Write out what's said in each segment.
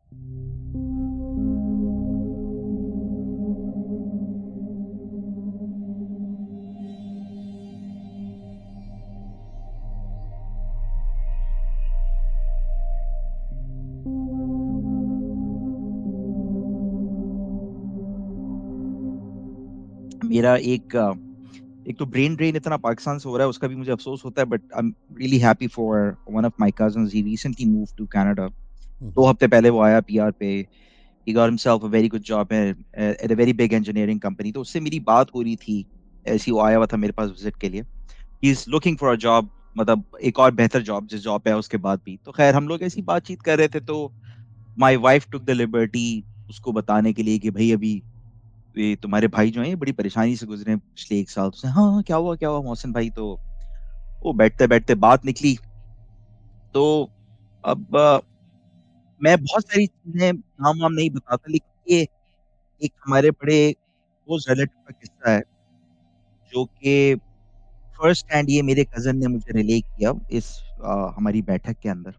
मेरा एक तो ब्रेन ड्रेन इतना पाकिस्तान से हो रहा है, उसका भी मुझे अफसोस होता है, but I am really happy for one of my cousins. He recently move to Canada. दो हम्म। हफ्ते पहले वो आया पीआर पे। He got himself a very good job at a very big engineering company. तो उससे मेरी बात हो रही थी, ऐसी वो आया हुआ था मेरे पास विजिट के लिए। He is looking for a job, मतलब एक और बेहतर जॉब, जिस जॉब पे है उसके बाद भी। तो खैर हम लोग ऐसी बातचीत कर रहे थे, तो my wife took the liberty उसको बताने के लिए कि भाई अभी ये तुम्हारे भाई जो हैं ये बड़ी परेशानी से गुजरे हैं पिछले 1 साल। तो उसने, हाँ हाँ, क्या हुआ मोहसिन भाई? तो वो बैठते बैठते बात निकली। तो अब मैं बहुत सारी चीजें नाम वाम नहीं बताता, लेकिन ये एक हमारे बड़े क्लोज रिलेटिव का किस्सा है, जो कि फर्स्ट हैंड ये मेरे कज़न ने मुझे रिले किया इस हमारी बैठक के अंदर।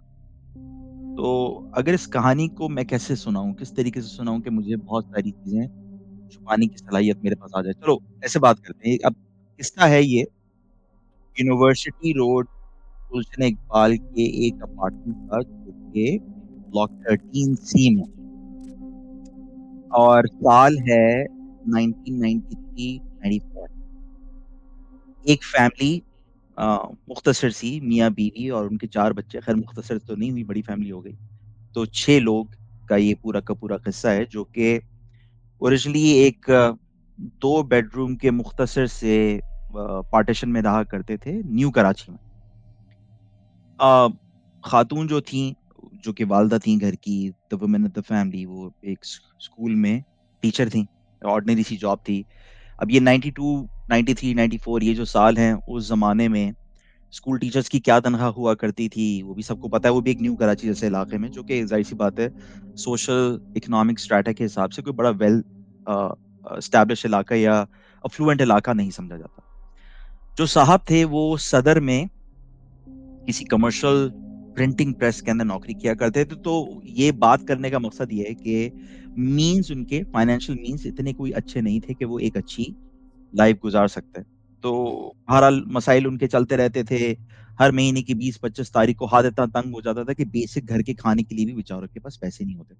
तो अगर इस कहानी को मैं कैसे सुनाऊँ, किस तरीके से सुनाऊँ कि मुझे बहुत सारी चीज़ें छुपाने की सलाहियत मेरे पास आ जाए। चलो ऐसे बात करते हैं। अब किस्सा है ये, यूनिवर्सिटी रोड, गुलशन इकबाल के एक अपार्टमेंट का, जो कि ब्लॉक 13 सी में, और साल है 1993-94। एक फैमिली, अ, मुख्तसर सी मियाँ-बीवी और उनके 4 बच्चे, खैर मुख्तसर तो नहीं हुई, बड़ी फैमिली हो गई। तो 6 लोग का ये पूरा का पूरा किस्सा है, जो कि ओरिजिनली एक 2 बेडरूम के मुख्तसर से पार्टीशन में रहा करते थे न्यू कराची में। अ, खातून जो थीं, जो कि वालिदा थीं घर की, the women of the family, वो एक स्कूल में टीचर थीं, ऑर्डिनरी सी जॉब थी। अब ये 92, 93, 94 ये जो साल हैं, उस ज़माने में स्कूल टीचर्स की क्या तनख्वाह हुआ करती थी, वो भी सबको पता है। वो भी एक न्यू कराची जैसे इलाके में, जो कि ज़ाहिर-सी बात है, सोशल इकोनॉमिक स्ट्रैटा के हिसाब से कोई बड़ा वेल अ एस्टेब्लिश्ड इलाका या अफ्लुएंट इलाका नहीं समझा जाता। जो साहब थे, वो सदर में किसी कमर्शियल प्रिंटिंग प्रेस के अंदर नौकरी किया करते थे। तो ये बात करने का मकसद ये है कि मीन्स, उनके फाइनेंशियल मीन्स इतने कोई अच्छे नहीं थे कि वो एक अच्छी लाइफ गुज़ार सकते हैं। तो बहरहाल मसाइल उनके चलते रहते थे। हर महीने की 20-25 तारीख को हाथ इतना तंग हो जाता था कि बेसिक घर के खाने के लिए भी बेचारों के पास पैसे नहीं होते।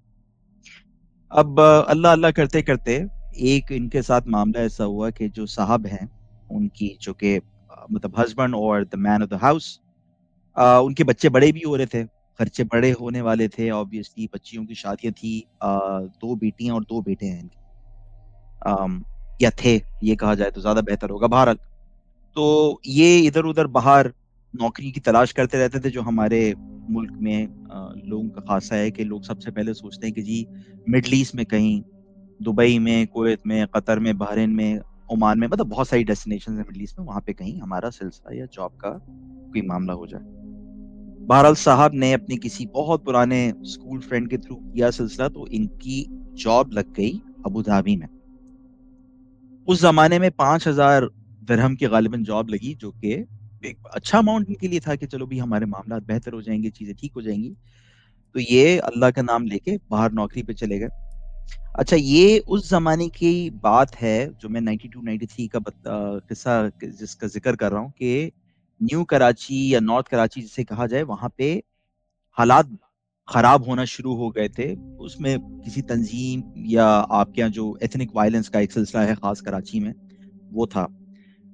अब अल्लाह अल्लाह करते-करते एक इनके साथ मामला ऐसा हुआ कि जो साहब हैं, उनकी जो कि मतलब हस्बैंड और the man of the house, उनके बच्चे बड़े भी हो रहे थे, खर्चे बड़े होने वाले थे ऑब्वियसली, बच्चियों की शादियाँ थी। 2 बेटियाँ और 2 बेटे हैं इनके। अम, या थे, ये कहा जाए तो ज़्यादा बेहतर होगा। बहरहाल, तो ये इधर-उधर बाहर नौकरी की तलाश करते रहते थे। जो हमारे मुल्क में लोगों का ख़ासा है कि लोग सबसे पहले सोचते हैं कि जी मिडल ईस्ट में कहीं, दुबई में, कुवैत में, कतर में, बहरीन में, ओमान में, मतलब बहुत सारी डेस्टिनेशंस हैं मिडल ईस्ट में, वहाँ पे कहीं हमारा सिलसिला या जॉब का कोई मामला हो जाए। बहरहाल साहब ने अपने किसी बहुत पुराने स्कूल फ्रेंड के थ्रू किया सिलसिला, तो इनकी जॉब लग गई अबू धाबी में। उस ज़माने में 5,000 दिरहम की गालिबन जॉब लगी, जो कि एक अच्छा अमाउंट इनके लिए था कि चलो भई हमारे मामलात बेहतर हो जाएँगे, चीज़ें ठीक हो जाएँगी। तो ये अल्लाह का नाम लेके बाहर नौकरी पे चले गए। अच्छा, ये उस ज़माने की बात है जो मैं 92-93 का किस्सा जिसका ज़िक्र कर रहा हूँ, कि न्यू कराची या नॉर्थ कराची जिसे कहा जाए, वहाँ पे हालात खराब होना शुरू हो गए थे। उसमें किसी तंज़ीम या आपके यहाँ जो एथनिक वायलेंस का एक सिलसिला है ख़ास कराची में, वो था।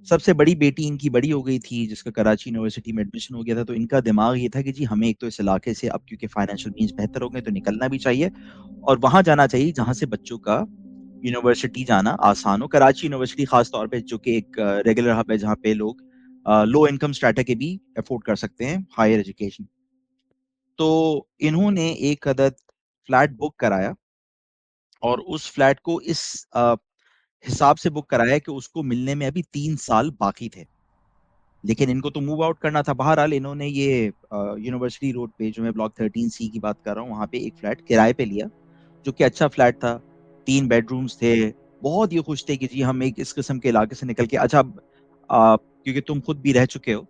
सबसे बड़ी बेटी इनकी बड़ी हो गई थी, जिसका कराची यूनिवर्सिटी में एडमिशन हो गया था। तो इनका दिमाग ये था कि जी हमें एक तो इस इलाके से अब क्योंकि फाइनेंशियल मीन्स बेहतर हो गए, तो निकलना भी चाहिए और वहाँ जाना चाहिए जहाँ से बच्चों का यूनिवर्सिटी जाना आसान हो। कराची यूनिवर्सिटी ख़ास तौर पे, जो कि एक रेगुलर हब है जहाँ पे लोग लो इनकम स्ट्रैटा के भी अफ़ोर्ड कर सकते हैं हायर एजुकेशन। तो इन्होंने एक अदद फ्लैट बुक कराया और उस फ्लैट को इस हिसाब से बुक कराया कि उसको मिलने में अभी 3 साल बाकी थे। लेकिन इनको तो मूव आउट करना था। बहरहाल इन्होंने ये यूनिवर्सिटी रोड पे, जो मैं ब्लॉक 13 सी की बात कर रहा हूँ, वहाँ पे एक फ्लैट किराए पे लिया, जो कि अच्छा फ्लैट था। 3 बेडरूम्स थे। बहुत ये खुश थे कि जी हम एक इस किस्म के इलाके से निकल के, अच्छा अब क्योंकि तुम खुद भी रह चुके हो,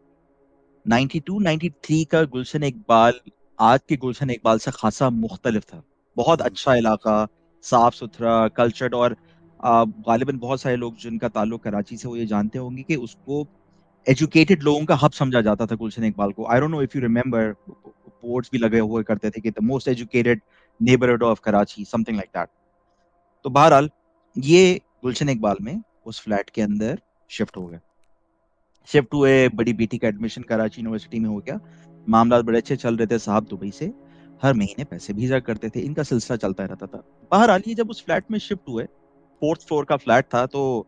92, 93 का गुलशन इकबाल आज के गुलशन इकबाल से खासा मुख्तलिफ था। बहुत जी। अच्छा इलाका, साफ-सुथरा, कल्चर्ड और गालिबन बहुत सारे लोग जिनका ताल्लुक कराची से वो ये जानते होंगे कि उसको एजुकेटेड लोगों का हब समझा जाता था गुलशन इकबाल को। I don't know if you remember boards भी लगे हुए करते थे कि the most educated neighbourhood of Karachi something like that. तो बहरहाल ये गुलशन इकबाल में उस फ्लैट के अंदर शिफ्ट हो गए। शिफ्ट हुए, बड़ी बेटी का एडमिशन कराची यूनिवर्सिटी में हो गया। मामलात बड़े अच्छे चल रहे थे, साहब दुबई से हर महीने पैसे भेजा करते थे, इनका सिलसिला चलता रहता था। बहरहाल ये जब उस फ्लैट में शिफ्ट हुए, 4th फ्लोर का फ्लैट था, तो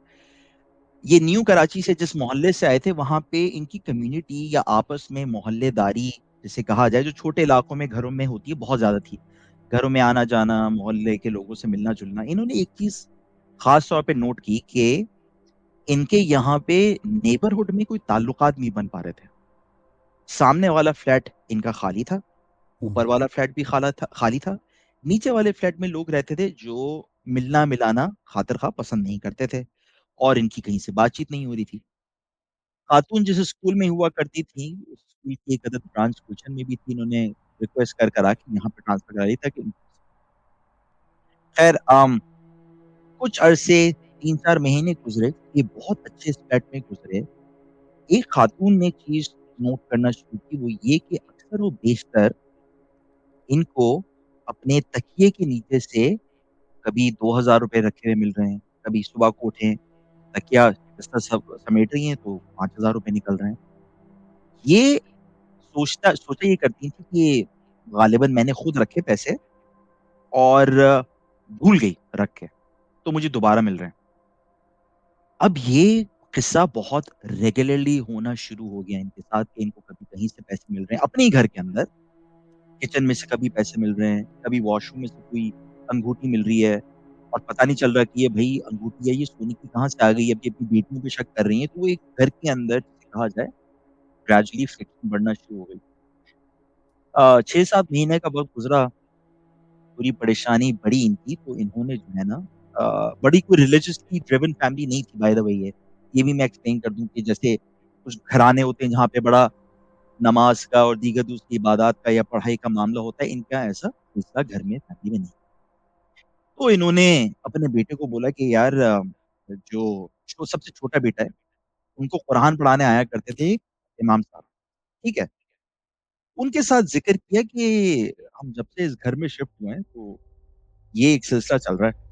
ये न्यू कराची से जिस मोहल्ले से आए थे, वहाँ पे इनकी कम्युनिटी या आपस में मोहल्लेदारी जिसे कहा जाए, जो छोटे इलाकों में घरों में होती है, बहुत ज़्यादा थी। घरों में आना-जाना, मोहल्ले के लोगों से मिलना-जुलना। इन्होंने एक चीज़ ख़ास तौर पे नोट की कि इनके यहाँ पे नेबरहुड में कोई ताल्लुकात नहीं बन पा रहे थे। सामने वाला फ्लैट इनका खाली था, हुँ, ऊपर वाला फ्लैट भी खाली था। नीचे वाले फ्लैट में लोग रहते थे जो मिलना-मिलाना खातिर-ख़्वाह पसंद नहीं करते थे और इनकी कहीं से बातचीत नहीं हो रही थी। खातून जिस स्कूल में हुआ करती थी, उस स्कूल की एक अदद ब्रांच गुलशन में भी थी, इन्होंने रिक्वेस्ट कर-करा के यहाँ पे ट्रांसफ़र करा ली ताकि खैर कुछ अरसे 3-4 महीने गुज़रे, ये बहुत अच्छे इस फ्लैट में गुज़रे। एक खातून ने चीज़ नोट करना शुरू की, वो ये कि अक्सर वो बेशतर इनको अपने तकिए के नीचे से कभी ₹2000 रखे हुए मिल रहे हैं, कभी सुबह को उठें, तकिया बिस्तर सब समेट रही हैं तो ₹5000 निकल रहे हैं। ये सोचा ये करती थी कि गालिबन मैंने खुद रखे पैसे और भूल गई रख के, तो मुझे दोबारा मिल रहे हैं। अब ये किस्सा बहुत रेगुलरली होना शुरू हो गया इनके साथ कि इनको कभी कहीं से पैसे मिल रहे हैं, अपने ही घर के अंदर, किचन में से कभी पैसे मिल रहे हैं, कभी वॉशरूम में से कोई अंगूठी मिल रही है और पता नहीं चल रहा कि ये भई अंगूठी है, ये सोने की कहाँ से आ गई? अब ये अपनी बेटियों पे शक कर रही हैं, तो वो एक घर के अंदर जिसे कहा जाए ग्रेजुअली फ्रिक्शन बढ़ना शुरू हो गई। 6-7 महीने का वक़्त गुज़रा, पूरी परेशानी बढ़ी इनकी, तो इन्होंने जो है ना बड़ी कोई रिलिजियसली ड्रिवन फैमिली नहीं थी बाय द वे ये। ये भी मैं एक्सप्लेन कर दूँ कि जैसे कुछ घराने होते हैं जहाँ पे बड़ा नमाज़ का और दीगर दूसरी इबादत का या पढ़ाई का मामला होता है, इनका ऐसा सिलसिला घर में फैमिली में नहीं। तो इन्होंने अपने बेटे को बोला कि यार जो सबसे छोटा बेटा है, उनको कुरान पढ़ाने आया करते थे इमाम साहब, ठीक है? उनके साथ ज़िक्र किया कि हम जब से इस घर में शिफ्ट हुए हैं, तो ये एक सिलसिला चल रहा है।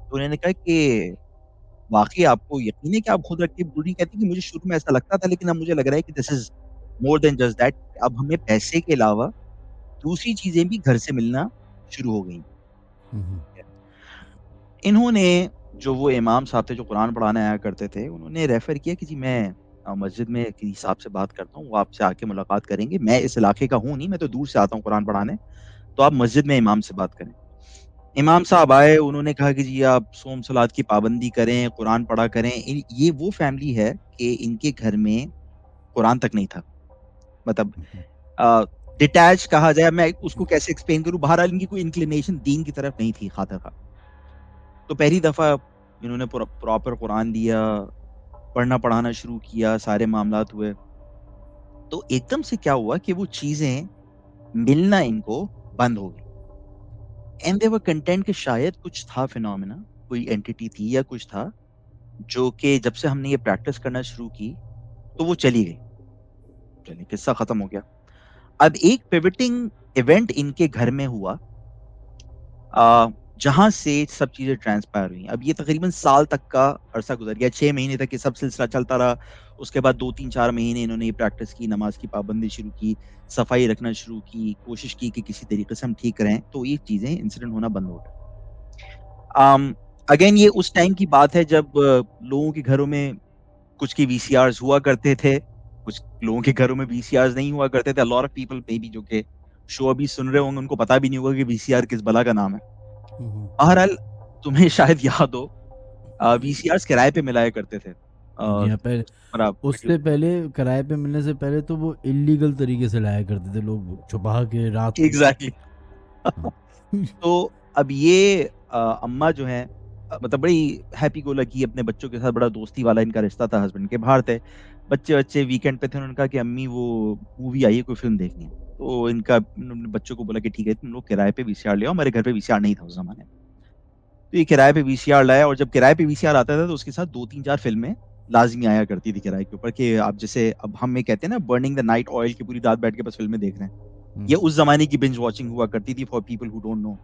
तो उन्होंने कहा कि वाक़ई आपको यकीन है कि आप खुद रखिए? बूढ़ी कहती कि मुझे शुरू में ऐसा लगता था, लेकिन अब मुझे लग रहा है कि this is more than just that. अब हमें पैसे के अलावा दूसरी चीज़ें भी घर से मिलना शुरू हो गई हुँ, हुँ। हैं। इन्होंने जो वो इमाम साहब थे जो कुरान पढ़ाने आया करते थे, उन्होंने रेफ़र किया कि जी मैं मस्जिद में किसी साहब से बात करता हूँ, वो आपसे आके मुलाकात करेंगे। मैं इस इलाके का हूँ नहीं, मैं तो दूर से आता हूँ कुरान पढ़ाने, तो आप मस्जिद में इमाम से बात करें। इमाम साहब आए, उन्होंने कहा कि जी आप सोम-सलात की पाबंदी करें, कुरान पढ़ा करें। ये वो फ़ैमिली है कि इनके घर में कुरान तक नहीं था। मतलब हुँ, हुँ। अ, डिटैच कहा जाए, मैं उसको कैसे एक्सप्लेन करूँ, बहरहाल इनकी कोई इंक्लिनेशन दीन की तरफ नहीं थी ख़ातिर-ख़्वाह। तो पहली दफ़ा इन्होंने प्रॉपर कुरान लिया, पढ़ना-पढ़ाना शुरू किया, सारे मामलात हुए। तो एकदम से क्या हुआ कि वो चीज़ें मिलना इनको बंद हो गई एंड दे वर कंटेंट कि शायद कुछ था फिनोमेना, कोई एंटिटी थी या कुछ था, जो कि जब से हमने ये प्रैक्टिस करना शुरू की, तो वो चली गई। चलिए किस्सा खत्म हो गया। अब एक पिवटिंग इवेंट इनके घर में हुआ अ, जहाँ से सब चीज़ें ट्रांसपायर हुई। अब ये तकरीबन साल तक का अरसा गुज़र गया, 6 महीने तक ये सब सिलसिला चलता रहा। उसके बाद 2-3-4 महीने इन्होंने ये प्रैक्टिस की, नमाज़ की पाबंदी शुरू की, सफाई रखना शुरू की, कोशिश की कि किसी तरीके से हम ठीक रहें, तो ये चीज़ें इंसिडेंट होना बंद हो गए। अगेन ये उस टाइम की बात है जब लोगों के घरों में कुछ की वीसीआर्स हुआ करते थे, कुछ लोगों के घरों में वीसीआर्स नहीं हुआ करते थे। अ lot of people may be जो कि शो अभी सुन रहे होंगे, उनको पता भी नहीं होगा कि वीसीआर किस बला का नाम है। हुँ, हुँ। बहरहाल तुम्हें शायद याद हो वीसीआर्स किराए पे मिलाया करते थे। जी हाँ, पहले बड़ा वीडियो उससे पहले किराए पे मिलने से पहले तो वो इल्लीगल तरीके से लाया करते थे लोग, छुपा के रात को। एग्ज़ैक्टली। हाँ। तो अब ये अम्मा जो हैं मतलब बड़ी हैप्पी गो लकी अपने बच्चों के साथ बड़ा दोस्ती वाला इनका रिश्ता था, हस्बैंड के बाहर थे। बच्चे वीकेंड पे थे, उन्होंने कहा कि अम्मी वो मूवी आई है, कोई फ़िल्म देखनी है। तो उन्होंने बच्चों को बोला कि ठीक है, तुम लोग किराए पे वीसीआर ले आओ, हमारे घर पे वीसीआर नहीं था उस ज़माने में। तो ये किराए पे वीसीआर लाया, और जब किराए पे वीसीआर आता था तो उसके साथ 2-3-4 फ़िल्में लाज़मी आया करती थी किराए के ऊपर, कि आप जैसे अब हम ये कहते हैं ना, बर्निंग द नाइट ऑयल, कि पूरी रात बैठ के बस फ़िल्में देख रहे हैं। ये हुँ। उस ज़माने की बिंज वॉचिंग हुआ करती थी, for people who don't know.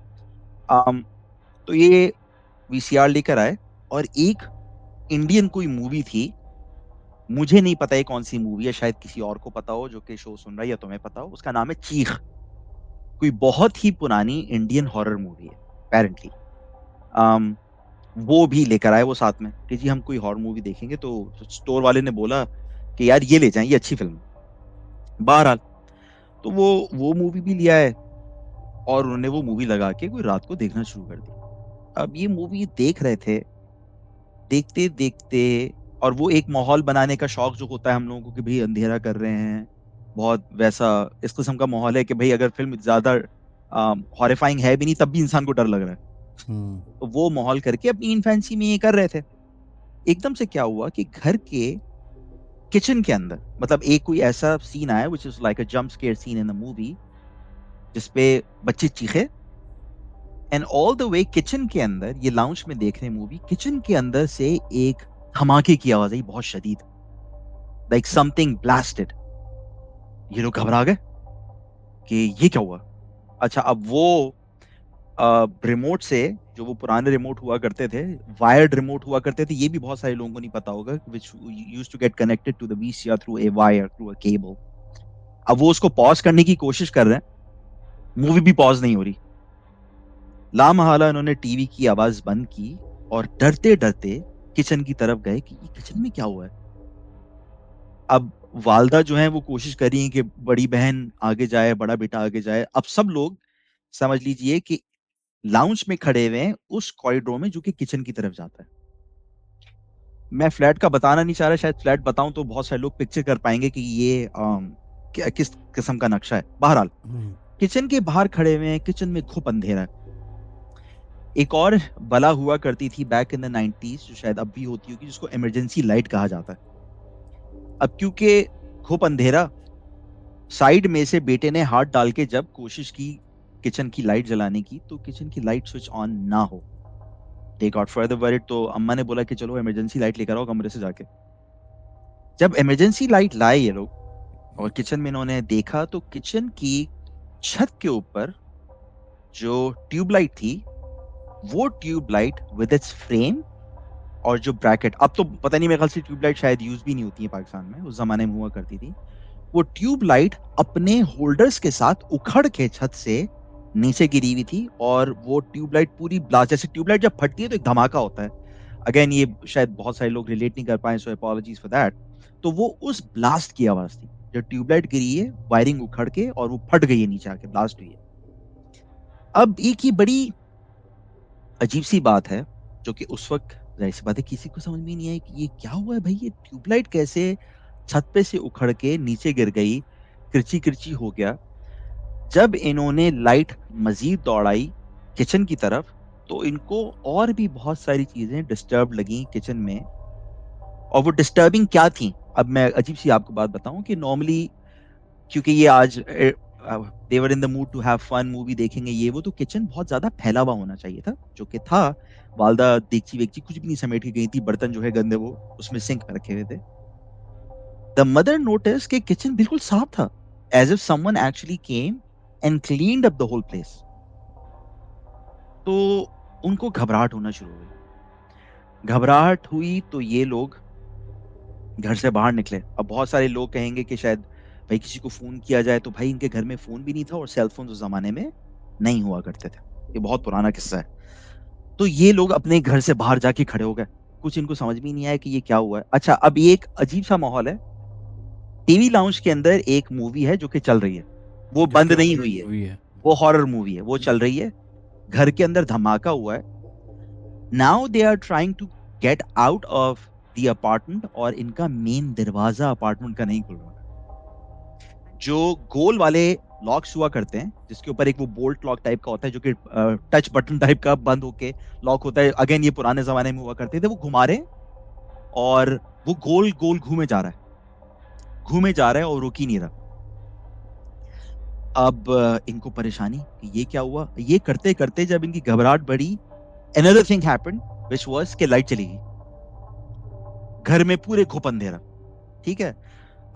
Um, तो ये वीसीआर लेकर आए, और एक इंडियन कोई मूवी थी, मुझे नहीं पता ये कौन-सी मूवी है, शायद किसी और को पता हो जो कि शो सुन रहा है, या तुम्हें पता हो, उसका नाम है चीख। कोई बहुत ही पुरानी इंडियन हॉरर मूवी है अपैरेंटली। अम, वो भी लेकर आए वो साथ में कि जी हम कोई हॉरर मूवी देखेंगे, तो स्टोर वाले ने बोला कि यार ये ले जाएँ, ये अच्छी फ़िल्म है। बहरहाल, तो वो मूवी भी ले आए, और उन्होंने वो मूवी लगा के कोई रात को देखना शुरू कर दी। अब ये मूवी देख रहे थे, देखते-देखते, और वो एक माहौल बनाने का शौक जो होता है हम लोगों को कि भई अंधेरा कर रहे हैं, बहुत वैसा इस किस्म का माहौल है कि भई अगर फ़िल्म ज़्यादा हॉरिफाइंग है भी नहीं, तब भी इंसान को डर लग रहा है। हुँ। तो वो माहौल करके अपनी इन्फेंसी में ये कर रहे थे। एकदम से क्या हुआ कि घर के किचन के अंदर, मतलब एक कोई ऐसा सीन आया which is like a jump scare seen in the movie, जिसपे बच्चे चीखे, and all the way kitchen के अंदर, ये लाउंज में देख रहे हैं मूवी, किचन के अंदर से एक धमाके की आवाज़ आई बहुत शदीद, लाइक समथिंग ब्लास्टेड। ये लोग घबरा गए कि ये क्या हुआ? अच्छा, अब वो रिमोट से, जो वो पुराने रिमोट हुआ करते थे, वायर्ड रिमोट हुआ करते थे, ये भी बहुत सारे लोगों को नहीं पता होगा, which used to get connected to the VCR through a wire, through a cable. अब वो उसको पॉज़ करने की कोशिश कर रहे हैं, मूवी भी पॉज़ नहीं हो रही। लामहला इन्होंने टीवी की आवाज़ बंद की, और डरते-डरते किचन की तरफ गए कि ये किचन में क्या हुआ है? अब वालिदा जो हैं वो कोशिश कर रही हैं कि बड़ी बहन आगे जाए, बड़ा बेटा आगे जाए। अब सब लोग समझ लीजिए कि लाउंज में खड़े हुए हैं उस कॉरिडोर में जो कि किचन की तरफ जाता है। मैं फ्लैट का बताना नहीं चाह रहा, शायद फ्लैट बताऊँ तो बहुत सारे लोग पिक्चर कर पाएँगे कि ये किस किस्म का नक्शा है। बहरहाल, हुँ। किचन के बाहर खड़े हुए हैं, किचन में खूब अंधेरा है। एक और बला हुआ करती थी बैक इन द 90s, जो शायद अब भी होती होगी, जिसको इमरजेंसी लाइट कहा जाता है। अब क्योंकि खूब अंधेरा, साइड में से बेटे ने हाथ डाल के जब कोशिश की किचन की लाइट जलाने की, तो किचन की लाइट स्विच ऑन ना हो। दे गॉट फर्दर वरिड, तो अम्मा ने बोला कि चलो इमरजेंसी लाइट लेकर आओ कमरे से जाके। जब इमरजेंसी लाइट लाए ये लोग, और किचन में इन्होंने देखा, तो किचन की छत के ऊपर जो ट्यूबलाइट थी, वो ट्यूबलाइट विद इट्स फ्रेम, और जो ब्रैकेट, अब तो पता नहीं, मेरे ख्याल से ट्यूबलाइट शायद यूज़ भी नहीं होती है पाकिस्तान में, उस ज़माने में हुआ करती थी। वो ट्यूबलाइट अपने होल्डर्स के साथ उखड़ के छत से नीचे गिरी हुई थी, और वो ट्यूबलाइट पूरी ब्लास्ट, जैसे ट्यूबलाइट जब फटती है तो एक धमाका होता है। अगेन ये शायद बहुत सारे लोग रिलेट नहीं कर पाए, सो अपॉलजीज़ फॉर दैट। तो वो उस ब्लास्ट की आवाज़ थी। जब ट्यूबलाइट गिरी है, वायरिंग उखड़ के, और वो फट गई है, नीचे आके ब्लास्ट हुई है। अब एक ये बड़ी अजीब-सी बात है, जो कि उस वक़्त ज़ाहिर-सी बात है किसी को समझ में ही नहीं आई कि ये क्या हुआ है भई, ये ट्यूबलाइट कैसे छत पे से उखड़ के नीचे गिर गई, किरची-किरची हो गया। जब इन्होंने लाइट मज़ीद दौड़ाई किचन की तरफ, तो इनको और भी बहुत सारी चीज़ें डिस्टर्ब लगीं किचन में, और वो डिस्टर्बिंग क्या थीं? अब मैं अजीब-सी आपको बात बताऊँ कि नॉर्मली, क्योंकि ये आज they were in the mood to have fun, movie देखेंगे ये वो, तो किचन बहुत ज़्यादा फैला हुआ होना चाहिए था, जो कि था। वालिदा देगची-वेगची कुछ भी नहीं समेट के गई थी, बर्तन जो है गंदे वो उसमें सिंक में रखे हुए थे। द मदर नोटिस्ड कि किचन बिल्कुल साफ था, as if someone actually came and cleaned up the whole place. तो उनको घबराहट होना शुरू हो गई। घबराहट हुई तो ये लोग घर से बाहर निकले। अब बहुत सारे लोग कहेंगे कि शायद भाई किसी को फ़ोन किया जाए, तो भाई इनके घर में फ़ोन भी नहीं था, और सेल फ़ोन्स उस ज़माने में नहीं हुआ करते थे। ये बहुत पुराना किस्सा है। तो ये लोग अपने घर से बाहर जाके खड़े हो गए। कुछ इनको समझ में ही नहीं आया कि ये क्या हुआ है। अच्छा, अब ये एक अजीब-सा माहौल है। टीवी लाउंज के अंदर एक मूवी है जो कि चल रही है। वो जो बंद कि नहीं हॉरर हुई है। मूवी है। वो हॉरर मूवी है, वो चल रही है। घर के अंदर धमाका हुआ है। Now they are trying to get out of the apartment, और इनका मेन दरवाज़ा अपार्टमेंट का नहीं खुल रहा। जो गोल वाले लॉक्स हुआ करते हैं, जिसके ऊपर एक वो बोल्ट लॉक टाइप का होता है, जो कि टच बटन टाइप का बंद होके लॉक होता है। अगेन ये पुराने ज़माने में हुआ करते थे, वो घुमा रहे हैं, और वो गोल-गोल घूमे जा रहा है। घूमे जा रहा है और रुक ही नहीं रहा। अब इनको परेशानी कि ये क्या हुआ? ये करते-करते जब इनकी घबराहट बढ़ी, another thing happened which was कि लाइट चली गई। घर में पूरे घुप अंधेरा, ठीक है?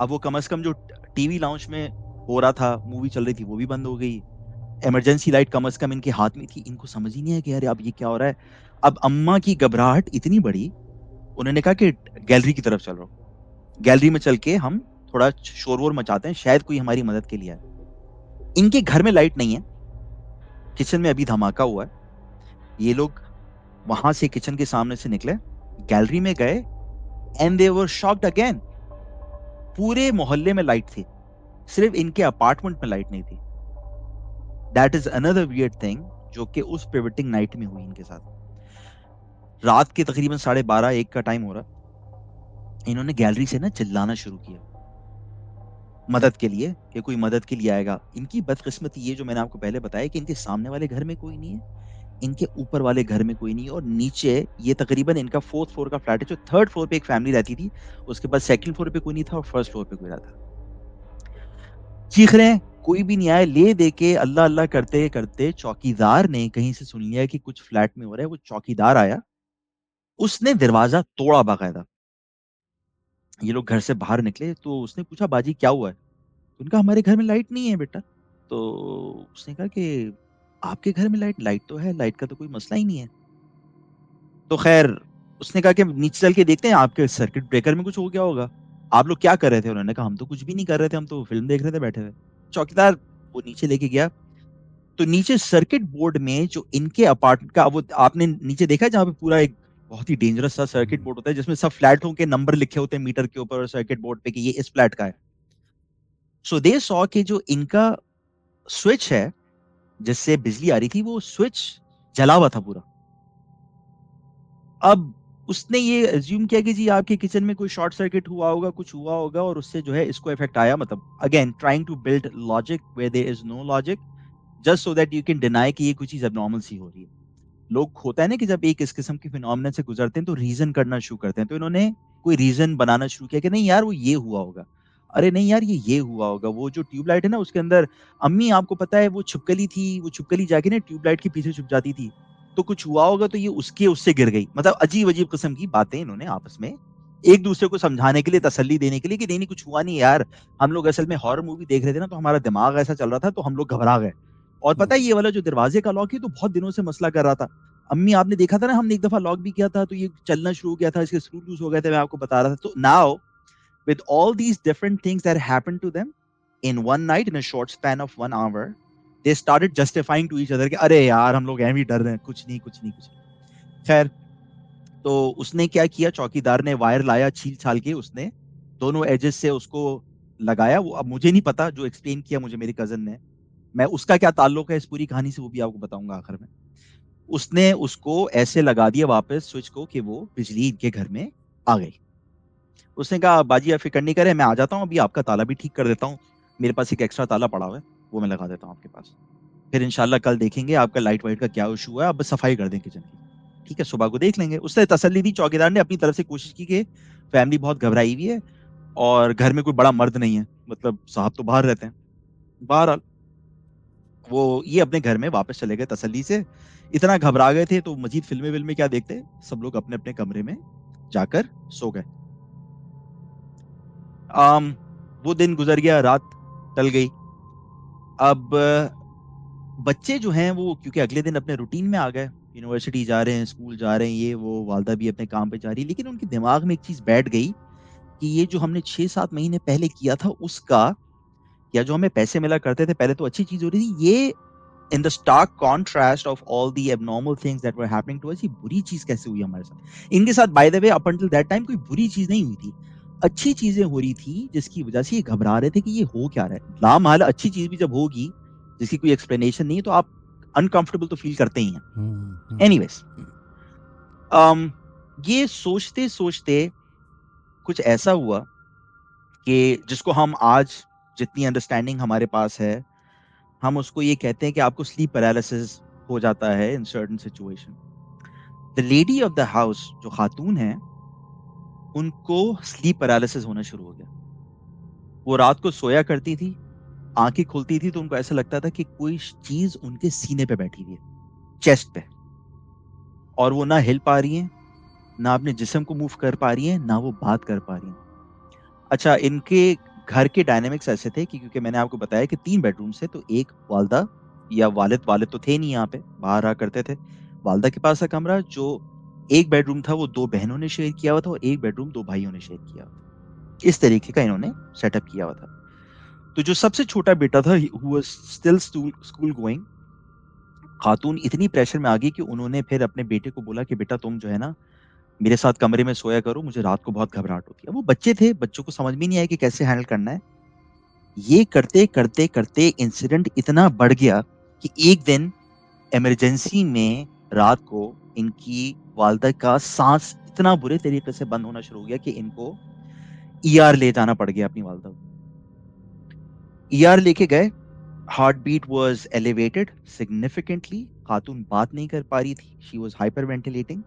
अब वो कम से कम जो टीवी लाउंज में हो रहा था, मूवी चल रही थी, वो भी बंद हो गई। इमरजेंसी लाइट कम से कम इनके हाथ में थी। इनको समझ ही नहीं आया कि अरे अब ये क्या हो रहा है? अब अम्मा की घबराहट इतनी बढ़ी, उन्होंने कहा कि गैलरी की तरफ चल रहा हूँ। गैलरी में चल के हम थोड़ा शोर-वोर मचाते हैं, शायद कोई हमारी मदद के लिए आए। इनके घर में लाइट नहीं है, किचन में अभी धमाका हुआ है। ये लोग वहाँ से किचन के सामने से निकले, गैलरी में गए and they were shocked again. पूरे मोहल्ले में लाइट थी, सिर्फ इनके अपार्टमेंट में लाइट नहीं थी। That is another weird thing जो कि उस पिवटिंग नाइट में हुई इनके साथ। रात के तकरीबन 12:30-1 का टाइम हो रहा। इन्होंने गैलरी से ना चिल्लाना शुरू किया मदद के लिए कि कोई मदद के लिए आएगा। इनकी बदकिस्मती ये जो मैंने आपको पहले बताया कि इनके सामने वाले घर में कोई नहीं है, इनके ऊपर वाले घर में कोई नहीं है और नीचे ये तकरीबन इनका 4th फ्लोर का फ्लैट है, जो 3rd फ्लोर पे एक फैमिली रहती थी, उसके बाद 2nd फ्लोर पे कोई नहीं था और 1st फ्लोर पे कोई रहता था। चीख रहे हैं, कोई भी नहीं आया, ले दे के अल्लाह-अल्लाह करते-करते चौकीदार ने कहीं से सुन लिया कि कुछ फ्लैट में हो रहा है, वो चौकीदार आया, उसने दरवाज़ा तोड़ा बाकायदा। ये लोग घर से बाहर निकले तो उसने पूछा, "बाजी क्या हुआ है?" तो उन्होंने कहा, "हमारे घर में लाइट नहीं है बेटा।" तो उसने कहा कि, "आपके घर में लाइट तो है, लाइट का तो कोई मसला ही नहीं है।" तो ख़ैर उसने कहा कि नीचे चल के देखते हैं आपके सर्किट ब्रेकर में कुछ हो गया होगा। आप लोग क्या कर रहे थे? उन्होंने कहा हम तो कुछ भी नहीं कर रहे थे, हम तो फ़िल्म देख रहे थे बैठे हुए। चौकीदार वो नीचे लेके गया, तो नीचे सर्किट बोर्ड में जो इनके अपार्टमेंट का वो आपने नीचे देखा है जहाँ पे पूरा एक बहुत ही डेंजरस सा सर्किट बोर्ड होता है जिसमें सब फ्लैटों के नंबर लिखे होते हैं मीटर के ऊपर और सर्किट बोर्ड पे कि ये इस फ्लैट का है। सो दे सॉ कि जो इनका स्विच है, जिससे बिजली आ रही थी, वो स्विच जला हुआ था पूरा। अब उसने ये अज़्यूम किया कि जी आपके किचन में कोई शॉर्ट सर्किट हुआ होगा, कुछ हुआ होगा और उससे जो है इसको इफ़ेक्ट आया मतलब again trying to build logic where there is no logic just so that you can deny कि ये कोई चीज़ एब्नॉर्मल सी हो रही है। लोग होता है ना कि जब एक इस किस्म के फिनोमेनन से गुज़रते हैं तो रीज़न करना शुरू करते हैं। तो इन्होंने कोई रीज़न बनाना शुरू किया कि नहीं यार वो ये हुआ होगा। अरे नहीं यार ये हुआ होगा। वो जो ट्यूबलाइट है ना उसके अंदर अम्मी आपको पता है वो छिपकली थी, वो छिपकली जाके ना ट्यूबलाइट के पीछे छुप जाती थी। तो कुछ हुआ होगा तो ये उसके उससे गिर गई। मतलब अजीब-अजीब किस्म की बातें इन्होंने आपस में एक-दूसरे को समझाने के लिए, तसल्ली देने के लिए कि नहीं, नहीं कुछ हुआ नहीं यार। हम लोग असल में हॉरर मूवी देख रहे थे ना तो हमारा दिमाग ऐसा चल रहा था तो हम लोग घबरा गए। और हुँ, पता है ये वाला जो दरवाज़े का लॉक है तो बहुत दिनों से मसला कर रहा था। अम्मी आपने देखा था ना हमने एक दफ़ा लॉक भी किया था तो ये चलना शुरू हो गया था, इसके स्क्रू लूज़ हो गए थे, मैं आपको बता रहा था। तो now with all these different things that happened to them in one night, in a short span of 1 hour, they started justifying to each other कि अरे यार हम लोग ऐवें ही डर रहे हैं, कुछ नहीं, कुछ नहीं, कुछ नहीं। खैर, तो उसने क्या किया चौकीदार ने वायर लाया छील-छाल के उसने दोनों एजेस से उसको लगाया। वो अब मुझे नहीं पता जो एक्सप्लेन किया मुझे मेरी कज़िन ने। मैं उसका क्या ताल्लुक है इस पूरी कहानी से वो भी आपको बताऊँगा आखिर में। उसने उसको ऐसे लगा दिया वापस स्विच को कि वो बिजली इनके घर में आ गई। उसने कहा, "बाजी आप फ़िक्र नहीं करें, मैं आ जाता हूँ अभी आपका ताला भी ठीक कर देता हूँ। मेरे पास एक एक्स्ट्रा ताला पड़ा हुआ है, वो मैं लगा देता हूँ आपके पास। फिर इंशाल्लाह कल देखेंगे आपका लाइट-वाइट का क्या इश्यू हुआ है, आप बस सफाई कर दें किचन की। ठीक है, सुबह को देख लेंगे।" उससे तसल्ली दी चौकीदार ने अपनी तरफ से कोशिश की कि फैमिली बहुत घबराई हुई है और घर में कोई बड़ा मर्द नहीं है, मतलब साहब तो बाहर रहते हैं। बहरहाल वो ये अपने घर में वापस चले गए तसल्ली से। इतना घबरा गए थे तो मज़ीद फ़िल्में-विल्में क्या देखते, सब लोग अपने-अपने कमरे में जाकर सो गए। अम, वो दिन गुज़र गया, रात टल गई। अब बच्चे जो हैं वो क्योंकि अगले दिन अपने रूटीन में आ गए, यूनिवर्सिटी जा रहे हैं, स्कूल जा रहे हैं, ये वो, वालदा भी अपने काम पे जा रही है। लेकिन उनके दिमाग में एक चीज़ बैठ गई कि ये जो हमने 6-7 महीने पहले किया था उसका या जो हमें पैसे मिला करते थे पहले तो अच्छी चीज़ हो रही थी, ये in the stark contrast of all the abnormal things that were happening to us ये बुरी चीज़ कैसे हुई हमारे साथ? इनके साथ by the way up until that time कोई बुरी चीज़ नहीं हुई थी। अच्छी चीज़ें हो रही थी जिसकी वज़ह से ये घबरा रहे थे कि ये हो क्या रहा है? लामहल अच्छी चीज़ भी जब होगी, जिसकी कोई एक्सप्लेनेशन नहीं है तो आप अनकंफर्टेबल तो फ़ील करते ही हैं। हुँ, हुँ, एनीवेज़ अम, ये सोचते-सोचते कुछ ऐसा हुआ कि जिसको हम आज जितनी अंडरस्टैंडिंग हमारे पास है, हम उसको ये कहते हैं कि आपको स्लीप पैरालिसिस हो जाता है in certain situation. The lady of the house जो खातून हैं, उनको स्लीप पैरालिसिस होना शुरू हो गया। वो रात को सोया करती थी, आंखें खुलती थी तो उनको ऐसा लगता था कि कोई चीज उनके सीने पे बैठी हुई है, चेस्ट पे, और वो ना हिल पा रही हैं, ना अपने जिस्म को मूव कर पा रही हैं, ना वो बात कर पा रही हैं। अच्छा, इनके घर के डायनामिक्स ऐसे थे कि क्योंकि मैंने आपको बताया कि 3 बेडरूम्स थे, तो एक वालिदा या वालिद, वालिद तो थे नहीं यहाँ पे, बाहर रहा करते थे। वालिदा के पास का कमरा जो एक बेडरूम था वो 2 बहनों ने शेयर किया हुआ था और एक बेडरूम 2 भाइयों ने शेयर किया हुआ था। इस तरीके का इन्होंने सेटअप किया हुआ था। तो जो सबसे छोटा बेटा था, who was still school going, खातून इतनी प्रेशर में आ गई कि उन्होंने फिर अपने बेटे को बोला कि बेटा तुम जो है ना मेरे साथ कमरे में सोया करो, मुझे रात को बहुत घबराहट होती है। वो बच्चे थे, बच्चों को समझ में नहीं आया कि कैसे हैंडल करना है। ये करते इंसिडेंट इतना बढ़ गया कि एक दिन इमरजेंसी में रात को इनकी वालिदा का साँस इतना बुरे तरीके से बंद होना शुरू हो गया कि इनको ईआर ले जाना पड़ गया अपनी वालिदा को। ईआर लेके गए, heart beat was elevated significantly, खातून बात नहीं कर पा रही थी, शी वाज़ हाइपरवेंटिलेटिंग।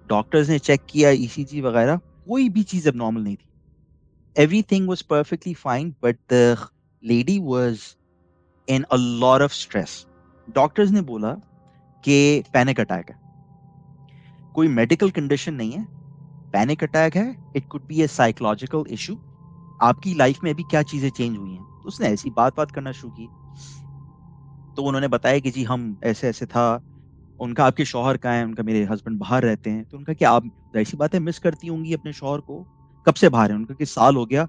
डॉक्टर्स ने चेक किया ईसीजी वगैरह, कोई भी चीज़ एब्नॉर्मल नहीं थी। Everything was perfectly fine but the lady was in a lot of stress. Doctors ने बोला कि पैनिक अटैक है, कोई मेडिकल कंडीशन नहीं है, पैनिक अटैक है, it could be a psychological issue. आपकी लाइफ में अभी क्या चीज़ें चेंज हुई हैं? तो उसने ऐसी बात-बात करना शुरू की। तो उन्होंने बताया कि जी हम ऐसे-ऐसे था। उनका आपके शौहर कहाँ हैं? उनका मेरे हस्बैंड बाहर रहते हैं। तो उनका कि आप ज़ाहिर-सी बात है मिस करती होंगी अपने शौहर को। कब से बाहर हैं? उनका कि साल हो गया,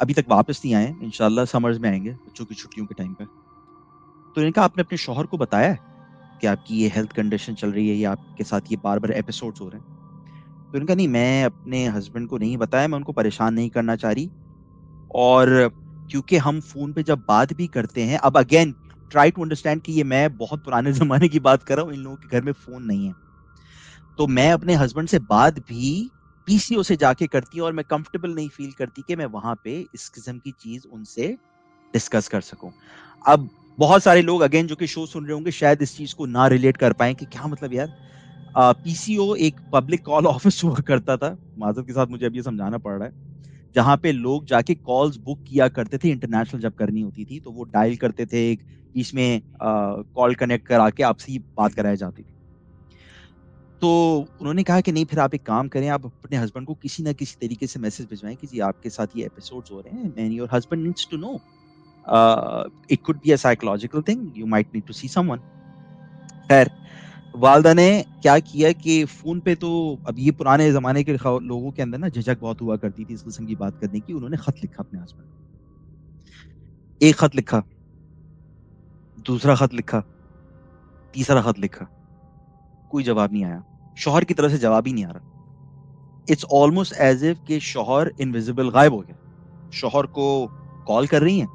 अभी तक वापस नहीं आए हैं, इंशाल्लाह समर्स में आएँगे, बच्चों की छुट्टियों के टाइम पे। तो इन्होंने कहा आपने अपने शौहर को बताया है कि आपकी ये हेल्थ कंडीशन चल रही है या आपके साथ ये बार-बार एपिसोड्स हो रहे हैं? तो उन्होंने कहा नहीं मैं अपने हस्बैंड को नहीं बताया, मैं उनको परेशान नहीं करना चाह रही, और क्योंकि हम फ़ोन पे जब बात भी करते हैं, अब अगेन ट्राई टू अंडरस्टैंड कि ये मैं बहुत पुराने ज़माने की बात कर रहा हूँ, इन लोगों के घर में फ़ोन नहीं है। तो मैं अपने हस्बैंड से बात भी पीसीओ से जाके करती हूँ और मैं कंफर्टेबल नहीं फ़ील करती कि मैं वहाँ पे इस किस्म की चीज़ उनसे डिस्कस कर सकूँ। अब बहुत सारे लोग अगेन जो कि शो सुन रहे होंगे शायद इस चीज़ को ना रिलेट कर पाएँ कि क्या मतलब यार, पीसीओ एक पब्लिक कॉल ऑफिस हुआ करता था। माज़रत के साथ मुझे अब ये समझाना पड़ रहा है। जहाँ पे लोग जाके कॉल्स बुक किया करते थे इंटरनेशनल जब करनी होती थी, तो वो डायल करते थे, एक बीच में कॉल कनेक्ट करा के आपसे ही बात कराई जाती थी। तो उन्होंने कहा कि नहीं फिर आप एक काम करें, आप अपने हस्बैंड को किसी न किसी तरीके से मैसेज भिजवाएँ कि जी आपके साथ ये एपिसोड्स हो रहे हैं and your husband needs to know. It could be a psychological thing, you might need to see someone. खैर, वालिदा ने क्या किया कि फ़ोन पे तो अब ये पुराने ज़माने के लोगों के अंदर ना झिझक बहुत हुआ करती थी इस किस्म की बात करने की। उन्होंने खत लिखा अपने हस्बैंड को। एक खत लिखा, दूसरा खत लिखा, तीसरा खत लिखा, कोई जवाब नहीं आया। शौहर की तरफ से जवाब ही नहीं आ रहा। इट्स ऑलमोस्ट एज़ इफ कि शौहर इनविजिबल गायब हो गया। शौहर को कॉल कर रही हैं,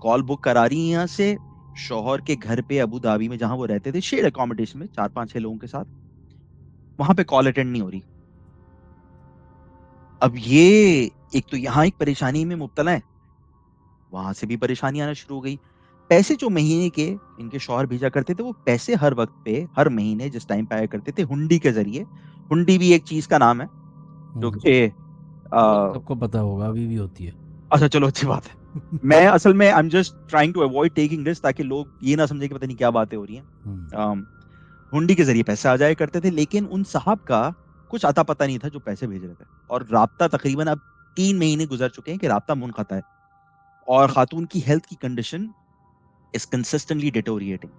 कॉल बुक करा रही हैं यहाँ से, शौहर के घर पे अबू धाबी में जहाँ वो रहते थे शेयर्ड अकोमोडेशन में 4-5-6 लोगों के साथ, वहाँ पे कॉल अटेंड नहीं हो रही। अब ये एक तो यहाँ एक परेशानी में मुब्तला है, वहाँ से भी परेशानी आना शुरू हो गई। पैसे जो महीने के इनके शौहर भेजा करते थे, वो पैसे हर वक़्त पे, हर महीने जिस टाइम पे आया करते थे हुंडी के ज़रिए। हुंडी भी एक चीज़ का नाम है, जो हुँ, कि वो तो अ, सबको पता होगा, अभी भी होती है। अच्छा चलो अच्छी बात है। मैं असल में I am just trying to avoid taking risk ताकि लोग ये ना समझें कि पता नहीं क्या बातें हो रही हैं। हुँ, अम, हुंडी के ज़रिए पैसे आ जाया करते थे, लेकिन उन साहब का कुछ अता-पता नहीं था जो पैसे भेज रहे थे, और राब्ता तकरीबन अब 3 महीने गुज़र चुके हैं कि राब्ता मुनक़ता है और खातून की हेल्थ की कंडीशन इज़ कंसिस्टेंटली डिटोरिएटिंग।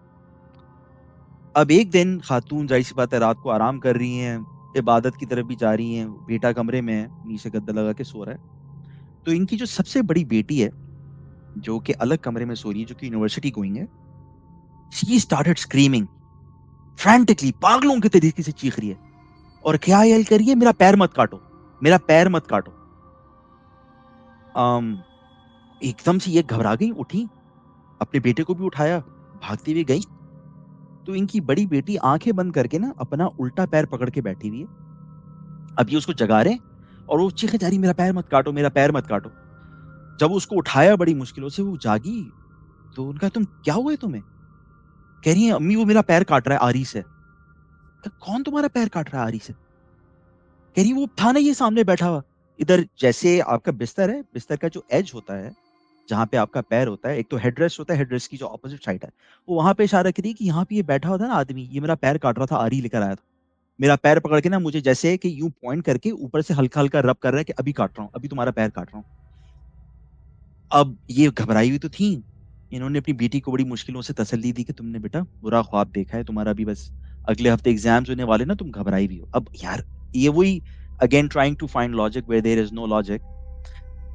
अब एक दिन खातून ज़ाहिर-सी बात है रात को आराम कर रही हैं, इबादत की तरफ भी जा रही हैं, बेटा कमरे में है, नीचे गद्दा लगा के सो रहा है। तो इनकी जो सबसे बड़ी बेटी है, जो कि अलग कमरे में सो रही है, जो कि यूनिवर्सिटी गोइंग है, शी स्टार्टेड स्क्रीमिंग फ्रैंटिकली, पागलों के तरीके से चीख रही है और क्या यell कर रही है, मेरा पैर मत काटो, मेरा पैर मत काटो। अम, एकदम से ये घबरा गई, उठी, अपने बेटे को भी उठाया, भागती हुई गई, तो इनकी बड़ी बेटी आँखें बंद करके ना अपना उल्टा पैर पकड़ के बैठी हुई है। अब ये उसको जगा रहे हैं और वो चीखे जा रही है, मेरा पैर मत काटो, मेरा पैर मत काटो। जब उसको उठाया बड़ी मुश्किलों से, वो जागी, तो उनका तुम क्या हुआ है तुम्हें? कह रही है अम्मी वो मेरा पैर काट रहा है आरी से। कहा, कौन तुम्हारा पैर काट रहा है आरी से? कह रही वो था ना ये सामने बैठा हुआ। इधर जैसे आपका बिस्तर है, बिस्तर का जो एज होता है, जहाँ पे आपका पैर होता है, एक तो हेडरेस्ट होता है, हेडरेस्ट की जो अपोज़िट साइड है, वो वहाँ पे इशारा करिए कि यहाँ पे ये बैठा हुआ था ना आदमी, ये मेरा पैर काट रहा था, आरी लेकर आया था। मेरा पैर पकड़ के ना मुझे जैसे कि यूँ पॉइंट करके ऊपर से हल्का-हल्का रब कर रहा है कि अभी काट रहा हूँ, अभी तुम्हारा पैर काट रहा हूँ। अब ये घबराई हुई तो थीं। इन्होंने अपनी बेटी को बड़ी मुश्किलों से तसल्ली दी कि तुमने बेटा बुरा ख्वाब देखा है, तुम्हारा अभी बस अगले हफ्ते एग्ज़ाम्स होने वाले ना, तुम घबराई हुई हो। अब यार ये वही again trying to find logic where there is no logic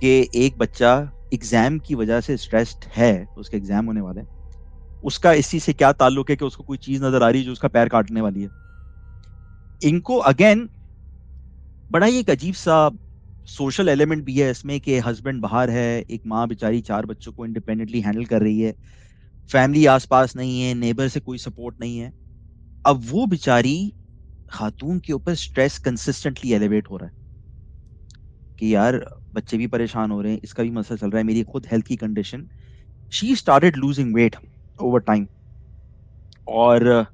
कि एक बच्चा एग्ज़ाम की वजह से स्ट्रेस्ड है, उसके एग्ज़ाम होने वाले हैं। उसका इस चीज़ से क्या ताल्लुक है कि उसको कोई चीज़ नज़र आ रही है जो उसका पैर काटने वाली है। इनको अगेन बड़ा ही एक अजीब-सा सोशल एलिमेंट भी है इसमें कि हस्बैंड बाहर है, एक माँ बेचारी 4 बच्चों को इंडिपेंडेंटली हैंडल कर रही है। फैमिली आस-पास नहीं है, नेबर से कोई सपोर्ट नहीं है। अब वो बेचारी खातून के ऊपर स्ट्रेस कंसिस्टेंटली एलिवेट हो रहा है कि यार बच्चे भी परेशान हो रहे हैं, इसका भी मसला चल रहा है, मेरी खुद हेल्थ की condition she started losing weight over time और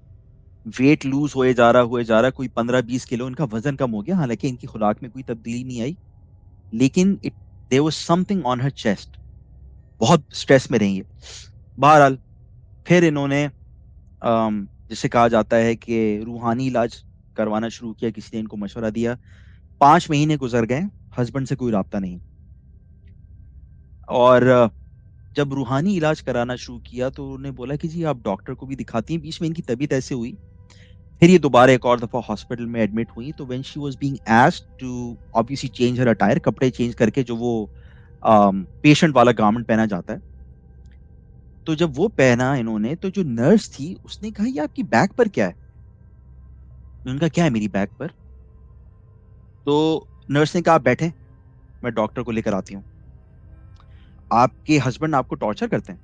वेट लूज़ हुए जा रहा है, कोई 15-20 किलो इनका वज़न कम हो गया, हालाँकि इनकी खुराक में कोई तब्दीली नहीं आई, लेकिन there was something on her chest, बहुत स्ट्रेस में रही है। बहरहाल फिर इन्होंने जिसे कहा जाता है कि रूहानी इलाज करवाना शुरू किया, किसी ने इनको मशवरा दिया। 5 महीने गुज़र गए, हस्बैंड से कोई राब्ता नहीं और जब रूहानी इलाज कराना शुरू किया तो उन्होंने बोला कि जी आप डॉक्टर को भी दिखाती हैं, बीच में इनकी तबीयत ऐसे हुई फिर ये दोबारा एक और दफ़ा हॉस्पिटल में एडमिट हुई, तो when she was being asked to obviously change her attire कपड़े चेंज करके जो वो पेशेंट वाला गारमेंट पहना जाता है। तो जब वो पहना इन्होंने, तो जो नर्स थी, उसने कहा, "ये आपकी बैक पर क्या है?" उन्होंने कहा, "क्या है मेरी बैक पर?" तो नर्स ने कहा, "आप बैठें, मैं डॉक्टर को लेकर आती हूँ। आपके हस्बैंड आपको टॉर्चर करते हैं?"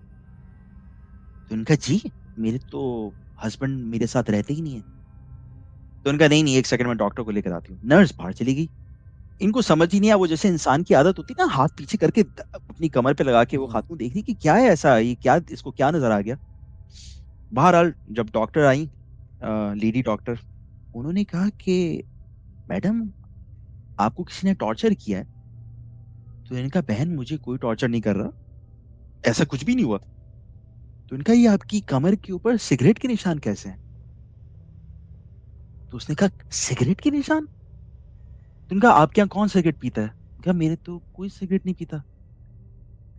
तो उन्होंने कहा, "जी, मेरे तो हस्बैंड मेरे साथ रहते ही नहीं हैं।" तो उन्होंने कहा, "नहीं, नहीं, 1 सेकंड मैं डॉक्टर को लेकर आती हूँ।" नर्स बाहर चली गई। इनको समझ ही नहीं आया, वो जैसे इंसान की आदत होती है ना, हाथ पीछे करके अपनी कमर पे लगा के वो हुँ। खातून देख रही कि क्या है ऐसा? ये क्या इसको क्या नज़र आ गया? बहरहाल जब डॉक्टर आई लेडी डॉक्टर, उन्होंने कहा कि मैडम आपको किसी ने टॉर्चर किया है? तो इन्होंने कहा बहन मुझे कोई टॉर्चर नहीं कर रहा, ऐसा कुछ भी नहीं हुआ। तो इन्होंने कहा ये आपकी कमर के ऊपर सिगरेट के निशान कैसे हैं? तो उसने कहा सिगरेट के निशान? तो उन्होंने कहा आपके यहाँ कौन सिगरेट पीता है? कहा मेरे तो कोई सिगरेट नहीं पीता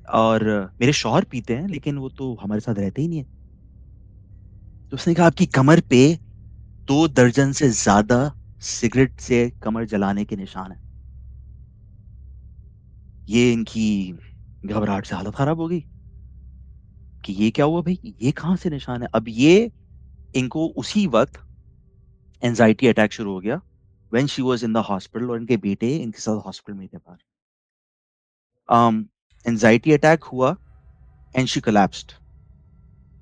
और मेरे शौहर पीते हैं लेकिन वो तो हमारे साथ रहते ही नहीं है। तो उसने कहा आपकी कमर पे 2 दर्जन से ज़्यादा सिगरेट से कमर जलाने के निशान हैं। ये इनकी घबराहट से हालत खराब हो गई कि ये क्या हुआ भई? ये कहाँ से निशान है? अब ये इनको उसी वक़्त एंग्ज़ायटी अटैक शुरू हो गया when she was in the hospital और इनके बेटे इनके साथ हॉस्पिटल में थे बाहर। एंग्ज़ायटी अटैक हुआ एंड शी कोलैप्स्ड।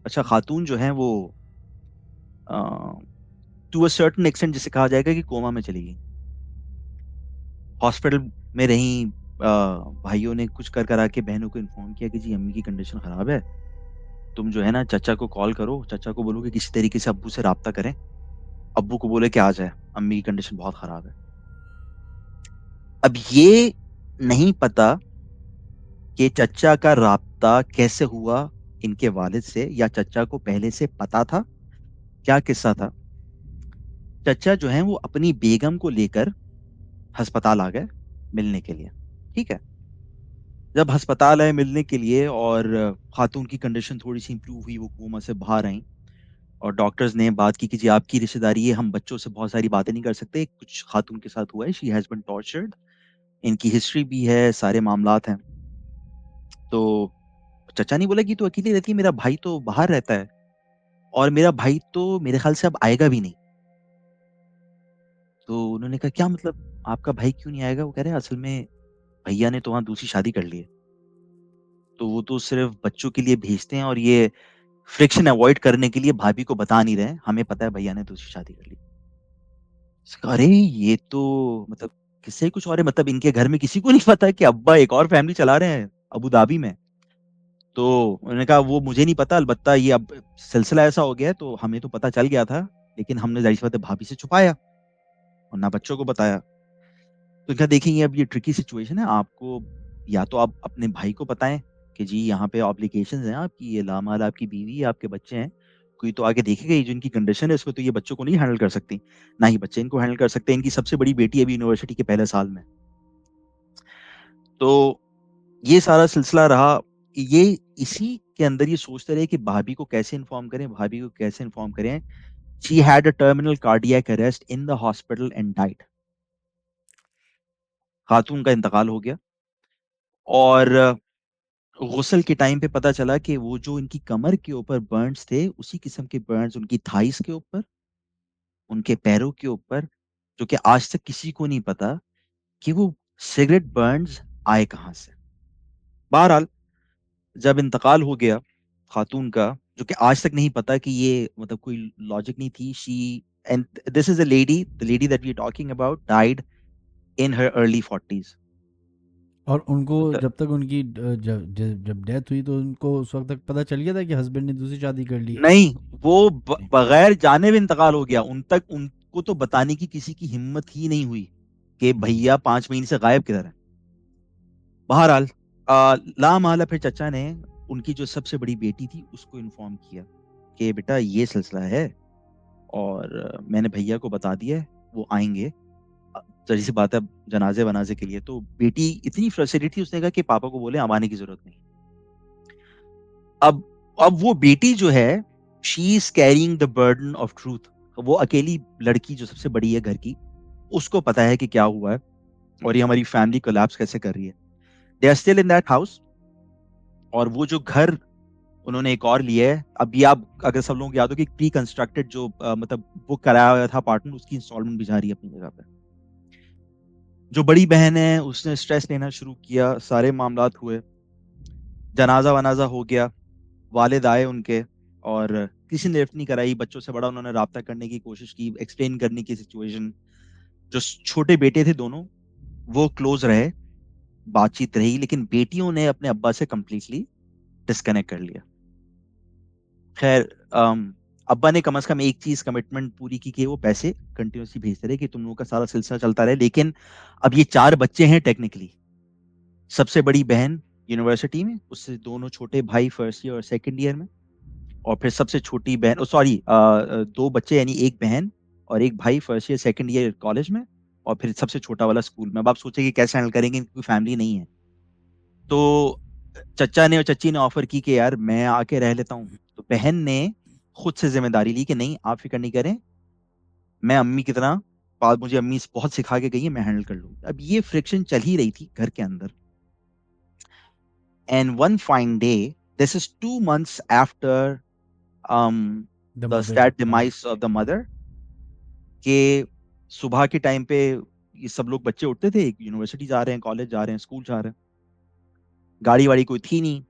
अच्छा खातून जो हैं वो अ, टू अ सर्टेन एक्सटेंट जिसे कहा जाएगा कि कोमा में चली गईं। हॉस्पिटल में रहीं भाइयों ने कुछ कर करा के बहनों को इन्फॉर्म किया कि जी अम्मी की कंडीशन खराब है। तुम जो है ना चचा को कॉल करो, चचा को बोलो कि किसी तरीके से अब्बू से राब्ता करें। अब्बू को बोले कि आ जाए, अम्मी की कंडीशन बहुत खराब है। अब ये नहीं पता कि चचा का राब्ता कैसे हुआ इनके वालिद से या चचा को पहले से पता था? क्या किस्सा था? चचा जो हैं वो अपनी बेगम को लेकर अस्पताल आ गए मिलने के लिए, ठीक है? जब अस्पताल आए मिलने के लिए और खातून की कंडीशन थोड़ी-सी इम्प्रूव हुई, वो कोमा से बाहर आईं और डॉक्टर्स ने बात की कि जी आपकी रिश्तेदारी है, हम बच्चों से बहुत सारी बातें नहीं कर सकते, कुछ खातून के साथ हुआ है, शी हैज़ बीन टॉर्चर्ड, इनकी हिस्ट्री भी है, सारे मामलात हैं। तो चचा ने बोला कि तू अकेली रहती है, मेरा भाई तो बाहर रहता है और मेरा भाई तो मेरे ख़्याल से अब आएगा भी नहीं। तो उन्होंने कहा, "क्या मतलब? आपका भाई क्यों नहीं आएगा?" वो कह रहे हैं, "असल में भैया ने तो वहाँ दूसरी शादी कर ली है, तो वो तो सिर्फ़ बच्चों के लिए भेजते हैं और ये फ्रिक्शन अवॉइड करने के लिए भाभी को बता नहीं रहे हैं, हमें पता है भैया ने दूसरी शादी कर ली।" उसने कहा, "अरे! ये तो मतलब किस्सा ही कुछ और है, मतलब इनके घर में किसी को नहीं पता है कि अब्बा एक और फैमिली चला रहे हैं अबू धाबी में?" तो उन्होंने कहा, "वो मुझे नहीं पता, अलबत्ता ये अब सिलसिला ऐसा हो गया है, तो हमें तो पता चल गया था, लेकिन हमने ज़ाहिर-सी बात है भाभी से छुपाया और ना बच्चों को बताया।" तो क्या देखेंगे, अब ये ट्रिकी सिचुएशन है, आपको या तो आप अपने भाई को बताएं कि जी यहाँ पे ऑब्लिगेशंस हैं आपकी, ये लामाल आपकी बीवी है, आपके बच्चे हैं, कोई तो आके देखेगा ये जो इनकी कंडीशन है इसको, तो ये बच्चों को नहीं हैंडल कर सकती, ना ही बच्चे इनको हैंडल कर सकते, इनकी सबसे बड़ी बेटी अभी यूनिवर्सिटी के पहले साल में। तो ये सारा सिलसिला रहा, ये इसी के अंदर ये सोचते रहे कि भाभी को कैसे इन्फॉर्म करें, भाभी को कैसे इन्फॉर्म करें। She had a terminal cardiac arrest in the hospital and died. खातून का इंतकाल हो गया, और गुस्ल के टाइम पे पता चला कि वो जो इनकी कमर के ऊपर बर्न्स थे, उसी किस्म के बर्न्स उनकी थाइस के ऊपर, उनके पैरों के ऊपर, जो कि आज तक किसी को नहीं पता कि वो सिगरेट बर्न्स आए कहां से। बहरहाल जब इंतकाल हो गया खातून का, जो कि आज तक नहीं पता कि ये मतलब कोई लॉजिक नहीं थी, she and this is the lady that we are talking about died in her early 40s। और उनको जब तक उनकी जब जब जब डेथ हुई तो उनको उस वक्त तक पता चल गया था कि हस्बैंड ने दूसरी शादी कर ली है? नहीं, वो नहीं। बगैर जाने भी इंतकाल हो गया, उन तक उनको तो बताने की किसी की हिम्मत ही नहीं हुई कि हम्म। भैया 5 महीने से गायब किधर है। बहरहाल लामाला फिर चचा ने उनकी जो सबसे बड़ी बेटी थी उसको इन्फॉर्म किया कि बेटा ये सिलसिला है, और मैंने भैया को बता दिया है, वो आएंगे। जरी सी बात है, जनाजे वनाजे के लिए। तो बेटी इतनी फ्रस्ट्रेटेड थी, उसने कहा कि पापा को बोले अब आने की जरूरत नहीं। अब अब वो बेटी जो है, she is carrying the burden of truth. वो अकेली लड़की जो सबसे बड़ी है घर की, उसको पता है कि क्या हुआ है और ये हमारी फैमिली कोलैप्स कैसे कर रही है। They are still in that house, और वो जो घर उन्होंने एक और लिया है, अभी आप अगर सब लोगों को याद हो कि प्री कंस्ट्रक्टेड जो मतलब बुक कराया हुआ था अपार्टमेंट, उसकी इंस्टॉलमेंट भी जा रही है अपनी जगह पे। जो बड़ी बहन है उसने स्ट्रेस लेना शुरू किया, सारे मामलात हुए, जनाजा वनाजा हो गया, वालिद आए उनके, और किसी ने लिफ्ट नहीं कराई, बच्चों से बड़ा उन्होंने राब्ता करने की कोशिश की, एक्सप्लेन करने की सिचुएशन। जो छोटे बेटे थे दोनों, वो क्लोज रहे, बातचीत रही, लेकिन बेटियों ने अपने अब्बा से कंप्लीटली डिस्कनेक्ट कर लिया। खैर, अब्बा ने कम से कम एक चीज कमिटमेंट पूरी की कि वो पैसे कंटिन्यूसली भेजते रहे कि तुम लोगों का सारा सिलसिला चलता रहे। लेकिन अब ये 4 बच्चे हैं टेक्निकली, सबसे बड़ी बहन यूनिवर्सिटी में, उससे दोनों छोटे भाई फर्स्ट ईयर और सेकंड ईयर में, और फिर सबसे छोटी बहन, सॉरी, 2 बच्चे यानी एक बहन और एक भाई first year second year college में, और फिर सबसे छोटा वाला स्कूल में। अब आप सोचिए कि कैसे हैंडल करेंगे, इनकी फैमिली नहीं है। तो चचा ने और चच्ची ने ऑफर की कि यार मैं आके रह लेता हूँ। तो बहन ने खुद से जिम्मेदारी ली कि नहीं, आप फिक्र नहीं करें, मैं अम्मी की तरह, बात मुझे अम्मी बहुत सिखा के गई है, मैं हैंडल कर लूंगी। अब ये फ्रिक्शन चल ही रही थी घर के अंदर। And one fine day, this is 2 months after the the mother sad died. Demise of the mother, के सुबह के टाइम पे ये सब लोग बच्चे उठते थे, यूनिवर्सिटी जा रहे हैं, कॉलेज जा रहे हैं, स्कूल जा रहे हैं, गाड़ी वाड़ी कोई थी नहीं।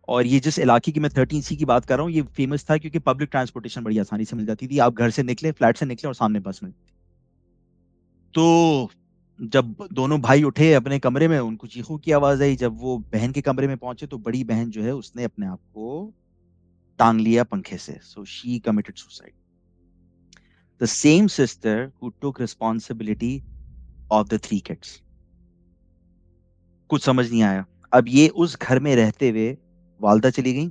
और ये जिस इलाके की मैं 13C की बात कर रहा हूँ, ये फेमस था क्योंकि पब्लिक ट्रांसपोर्टेशन बड़ी आसानी से मिल जाती थी, आप घर से निकले, फ्लैट से निकले और सामने बस मिलती थी। तो जब दोनों भाई उठे अपने कमरे में, उनको चीखों की आवाज आई। जब वो बहन के कमरे में पहुंचे तो बड़ी बहन जो है उसने अपने आप को टांग लिया पंखे से, so she committed suicide. The same sister who took responsibility of the 3 kids। कुछ समझ नहीं आया। अब ये उस घर में रहते हुए, वालदा चली गई,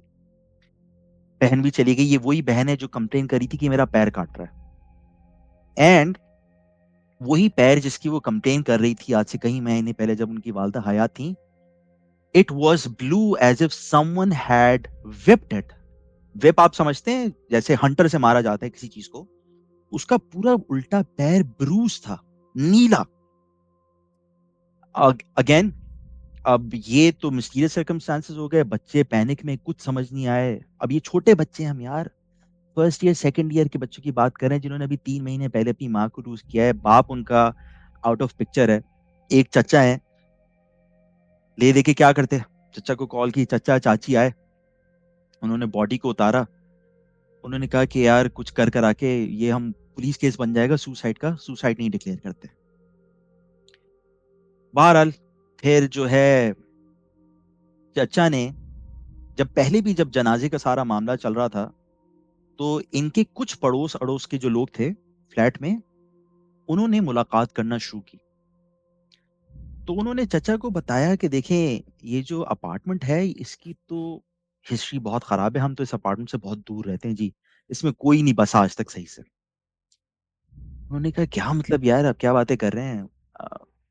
बहन भी चली गई। ये वही बहन है जो कंप्लेन करी थी कि मेरा पैर काट रहा है, एंड वही पैर जिसकी वो कंप्लेन कर रही थी आज से कई महीने पहले जब उनकी वालदा हयात थी, it was blue as if someone had whipped it. Whip आप समझते हैं, जैसे हंटर से मारा जाता है किसी चीज को, उसका पूरा उल्टा पैर ब्रूस था, नीला। अगेन, अब ये तो मिस्टीरियस सर्कमस्टांसेस हो गए, बच्चे पैनिक में, कुछ समझ नहीं आए। अब ये छोटे बच्चे हम यार, फर्स्ट ईयर सेकंड ईयर के बच्चों की बात कर रहे हैं जिन्होंने अभी 3 महीने पहले अपनी माँ को लूज किया है, बाप उनका आउट ऑफ पिक्चर है, एक चचा है। ले दे के क्या करते, चचा को कॉल की, चचा चाची आए, उन्होंने बॉडी को उतारा, उन्होंने कहा कि यार कुछ कर कर आके, ये हम पुलिस केस बन जाएगा सुसाइड का, सुसाइड नहीं डिक्लेयर करते। बहरहाल फिर जो है, चचा ने जब पहले भी जब जनाजे का सारा मामला चल रहा था, तो इनके कुछ पड़ोस अड़ोस के जो लोग थे फ्लैट में, उन्होंने मुलाकात करना शुरू की। तो उन्होंने चचा को बताया कि देखें, ये जो अपार्टमेंट है इसकी तो हिस्ट्री बहुत ख़राब है, हम तो इस अपार्टमेंट से बहुत दूर रहते हैं जी, इसमें कोई नहीं बसा आज तक सही से। उन्होंने कहा, "क्या मतलब यार, आप क्या बातें कर रहे हैं?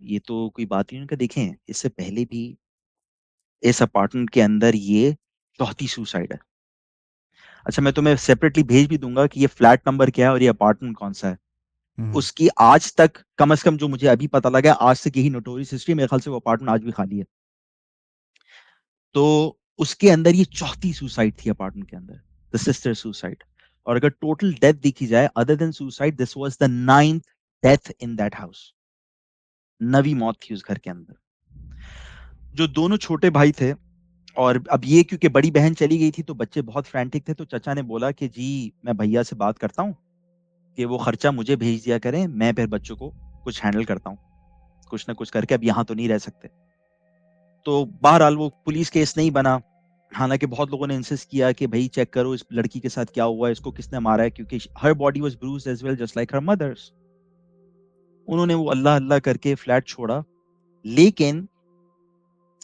ये तो कोई बात ही नहीं।" उन्होंने कहा, "देखें, इससे पहले भी इस अपार्टमेंट के अंदर ये चौथी सुसाइड है। अच्छा, मैं तुम्हें सेपरेटली भेज भी दूँगा कि ये फ्लैट नंबर क्या है और ये अपार्टमेंट कौन-सा है। हुँ। उसकी आज तक कम से कम जो मुझे अभी पता लगा है, आज तक यही नोटोरियस हिस्ट्री है, मेरे ख्याल से वो अपार्टमेंट आज भी खाली है। तो उसके अंदर ये चौथी सुसाइड थी अपार्टमेंट के अंदर, द सिस्टर सुसाइड। और अगर टोटल डेथ देखी जाए other than suicide, this was the 9th death in that house. 9वीं मौत थी उस घर के अंदर। जो दोनों छोटे भाई थे और अब ये क्योंकि बड़ी बहन चली गई थी तो बच्चे बहुत फ्रैंटिक थे, तो चचा ने बोला कि जी, मैं भैया से बात करता हूँ कि वो खर्चा मुझे भेज दिया करें, मैं फिर बच्चों को कुछ हैंडल करता हूँ, कुछ ना कुछ करके, अब यहाँ तो नहीं रह सकते। तो बहरहाल वो पुलिस केस नहीं बना। हालाँकि बहुत लोगों ने इंसिस्ट किया कि भई चेक करो इस लड़की के साथ क्या हुआ है, इसको किसने मारा है, क्योंकि her body was bruised as well just like her mother's. उन्होंने वो अल्लाह-अल्लाह करके फ्लैट छोड़ा। लेकिन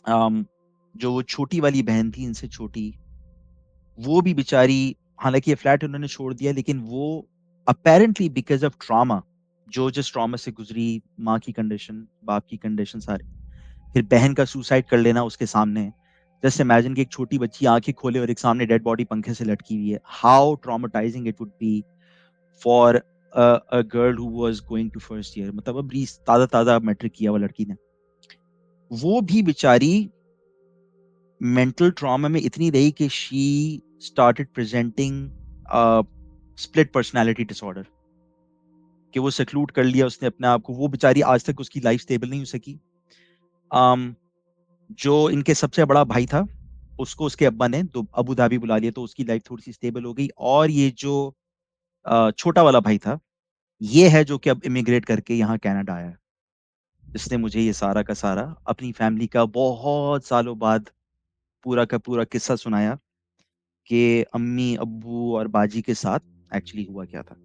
अम, जो वो छोटी वाली बहन थी इनसे छोटी, वो भी बेचारी, हालाँकि ये फ्लैट उन्होंने छोड़ दिया, लेकिन वो अपैरेंटली बिकॉज़ ऑफ ट्रॉमा, जो जिस ट्रॉमा से गुज़री, माँ की कंडीशन, बाप की कंडीशन सारी, फिर बहन का सुसाइड कर लेना उसके सामने। जस्ट इमेजिन कि एक छोटी बच्ची आँखें खोले और एक सामने डेड बॉडी पंखे से लटकी हुई है। How traumatising it would be for a girl who was going to first year, मतलब अभी ताज़ा-ताज़ा मैट्रिक किया हुआ लड़की ने। वो भी बेचारी मेंटल ट्रॉमा में इतनी रही कि she started presenting a, split personality disorder, कि वो सेक्लूड कर लिया उसने अपने आप को। वो बेचारी आज तक उसकी लाइफ स्टेबल नहीं हो सकी। अम, जो इनके सबसे बड़ा भाई था, उसको उसके अब्बा ने दु अबू धाबी बुला लिया, तो उसकी लाइफ थोड़ी-सी स्टेबल हो गई। और ये जो छोटा वाला भाई था, ये है जो कि अब इमिग्रेट करके यहाँ कनाडा आया है। इसने मुझे ये सारा का सारा अपनी फैमिली का बहुत सालों बाद पूरा का पूरा किस्सा सुनाया कि अम्मी, अब्बू और बाजी के साथ एक्चुअली हुआ क्या था।